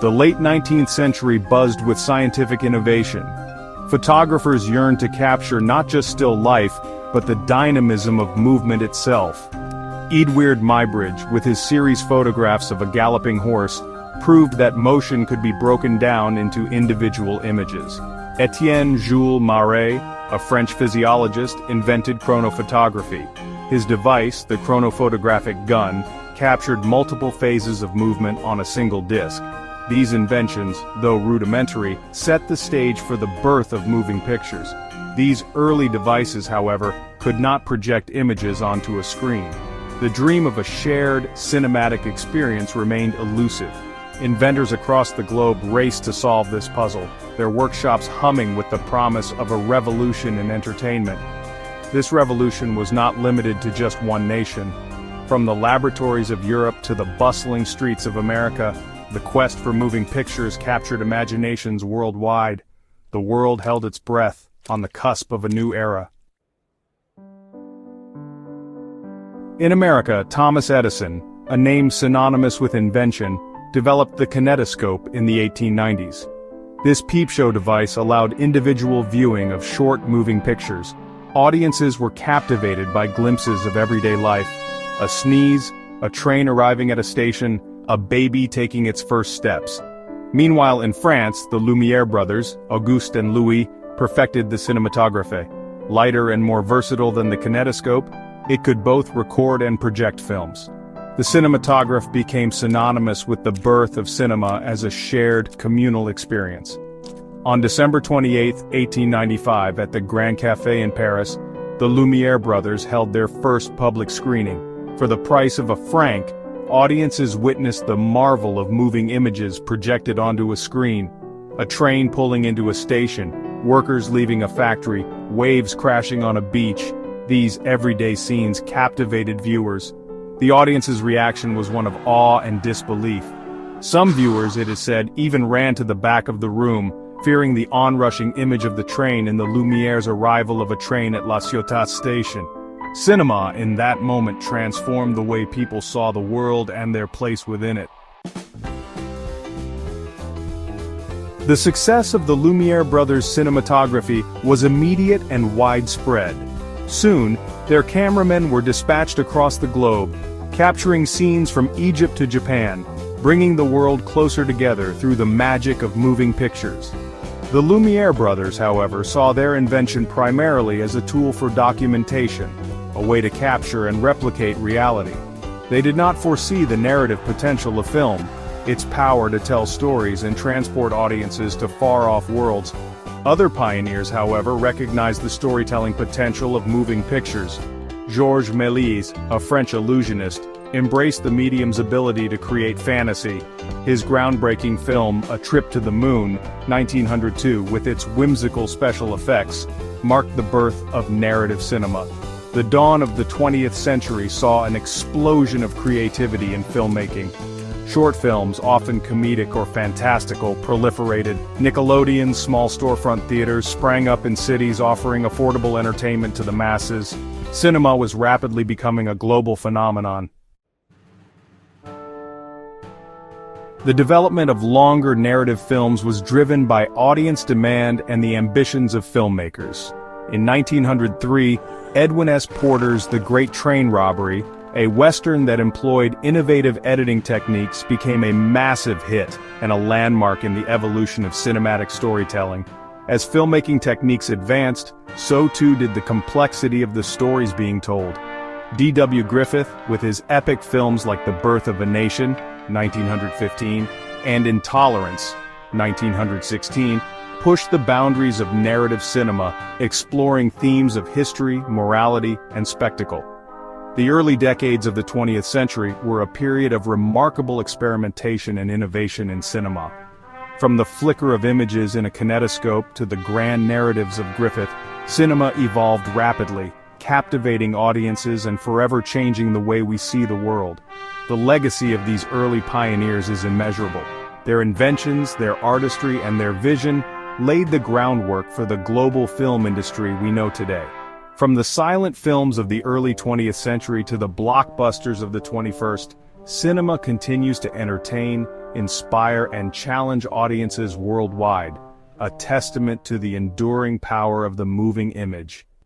The late 19th century buzzed with scientific innovation. Photographers yearned to capture not just still life, but the dynamism of movement itself. Eadweard Muybridge, with his series photographs of a galloping horse, proved that motion could be broken down into individual images. Etienne Jules Marey, a French physiologist, invented chronophotography. His device, the chronophotographic gun, captured multiple phases of movement on a single disc. These inventions, though rudimentary, set the stage for the birth of moving pictures. These early devices, however, could not project images onto a screen. The dream of a shared, cinematic experience remained elusive. Inventors across the globe raced to solve this puzzle, their workshops humming with the promise of a revolution in entertainment. This revolution was not limited to just one nation. From the laboratories of Europe to the bustling streets of America, the quest for moving pictures captured imaginations worldwide. The world held its breath, on the cusp of a new era. In America, Thomas Edison, a name synonymous with invention, developed the kinetoscope in the 1890s. This peep show device allowed individual viewing of short moving pictures. Audiences were captivated by glimpses of everyday life. A sneeze, a train arriving at a station, a baby taking its first steps. Meanwhile in France, the Lumière brothers, Auguste and Louis, perfected the cinematographe. Lighter and more versatile than the kinetoscope, it could both record and project films. The cinematograph became synonymous with the birth of cinema as a shared, communal experience. On December 28, 1895, at the Grand Café in Paris, the Lumière brothers held their first public screening. For the price of a franc, audiences witnessed the marvel of moving images projected onto a screen. A train pulling into a station, workers leaving a factory, waves crashing on a beach. These everyday scenes captivated viewers. The audience's reaction was one of awe and disbelief. Some viewers, it is said, even ran to the back of the room, fearing the onrushing image of the train and the Lumière's arrival of a train at La Ciotat station. Cinema, in that moment, transformed the way people saw the world and their place within it. The success of the Lumière brothers' cinematography was immediate and widespread. Soon, their cameramen were dispatched across the globe, capturing scenes from Egypt to Japan, bringing the world closer together through the magic of moving pictures. The Lumière brothers, however, saw their invention primarily as a tool for documentation, a way to capture and replicate reality. They did not foresee the narrative potential of film, its power to tell stories and transport audiences to far-off worlds. Other pioneers, however, recognized the storytelling potential of moving pictures. Georges Méliès, a French illusionist, embraced the medium's ability to create fantasy. His groundbreaking film, A Trip to the Moon, 1902, with its whimsical special effects, marked the birth of narrative cinema. The dawn of the 20th century saw an explosion of creativity in filmmaking. Short films, often comedic or fantastical, proliferated. Nickelodeon's small storefront theaters sprang up in cities offering affordable entertainment to the masses. Cinema was rapidly becoming a global phenomenon. The development of longer narrative films was driven by audience demand and the ambitions of filmmakers. In 1903, Edwin S. Porter's The Great Train Robbery, a Western that employed innovative editing techniques, became a massive hit and a landmark in the evolution of cinematic storytelling. As filmmaking techniques advanced, so too did the complexity of the stories being told. D.W. Griffith, with his epic films like The Birth of a Nation, 1915, and Intolerance, 1916, pushed the boundaries of narrative cinema, exploring themes of history, morality, and spectacle. The early decades of the 20th century were a period of remarkable experimentation and innovation in cinema. From the flicker of images in a kinetoscope to the grand narratives of Griffith, cinema evolved rapidly, captivating audiences and forever changing the way we see the world. The legacy of these early pioneers is immeasurable. Their inventions, their artistry, and their vision laid the groundwork for the global film industry we know today. From the silent films of the early 20th century to the blockbusters of the 21st, cinema continues to entertain, inspire, and challenge audiences worldwide, a testament to the enduring power of the moving image.